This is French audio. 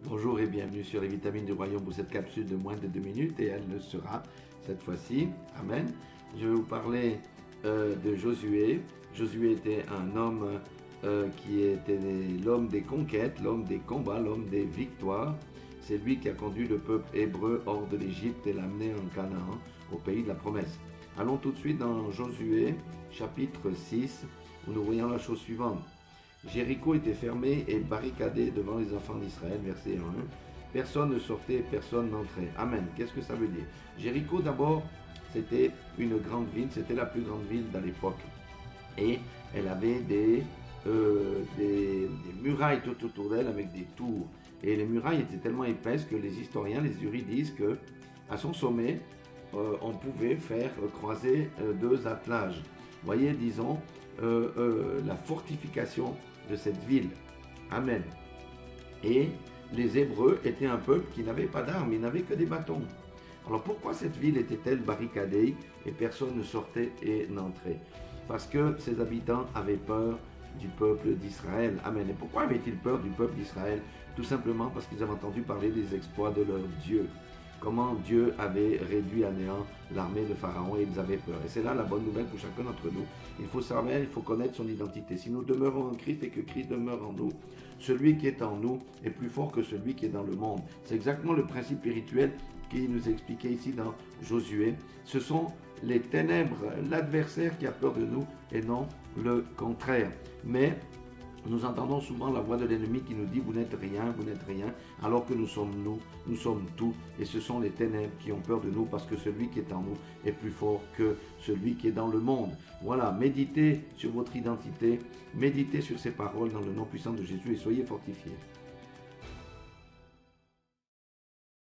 Bonjour et bienvenue sur les vitamines du royaume pour cette capsule de moins de 2 minutes et elle le sera cette fois-ci. Amen. Je vais vous parler de Josué. Josué était un homme qui était l'homme des conquêtes, l'homme des combats, l'homme des victoires. C'est lui qui a conduit le peuple hébreu hors de l'Égypte et l'a amené en Canaan, au pays de la promesse. Allons tout de suite dans Josué, chapitre 6, où nous voyons la chose suivante. Jéricho était fermé et barricadé devant les enfants d'Israël, verset 1. Personne ne sortait, personne n'entrait. Amen. Qu'est-ce que ça veut dire? Jéricho, d'abord, c'était une grande ville, c'était la plus grande ville de l'époque. Et elle avait des murailles tout autour d'elle avec des tours. Et les murailles étaient tellement épaisses que les historiens, les juristes disent que à son sommet, on pouvait faire croiser deux attelages. Voyez, disons, la fortification de cette ville. Amen. Et les Hébreux étaient un peuple qui n'avait pas d'armes, ils n'avaient que des bâtons. Alors pourquoi cette ville était-elle barricadée et personne ne sortait et n'entrait? Parce que ses habitants avaient peur du peuple d'Israël. Amen. Et pourquoi avaient-ils peur du peuple d'Israël? Tout simplement parce qu'ils avaient entendu parler des exploits de leur Dieu. Comment Dieu avait réduit à néant l'armée de Pharaon et ils avaient peur. Et c'est là la bonne nouvelle pour chacun d'entre nous. Il faut savoir, il faut connaître son identité. Si nous demeurons en Christ et que Christ demeure en nous, celui qui est en nous est plus fort que celui qui est dans le monde. C'est exactement le principe spirituel qui nous est expliqué ici dans Josué. Ce sont les ténèbres, l'adversaire qui a peur de nous et non le contraire. Mais nous entendons souvent la voix de l'ennemi qui nous dit « vous n'êtes rien, alors que nous sommes tout. Et ce sont les ténèbres qui ont peur de nous parce que celui qui est en nous est plus fort que celui qui est dans le monde. Voilà, méditez sur votre identité, méditez sur ces paroles dans le nom puissant de Jésus et soyez fortifiés.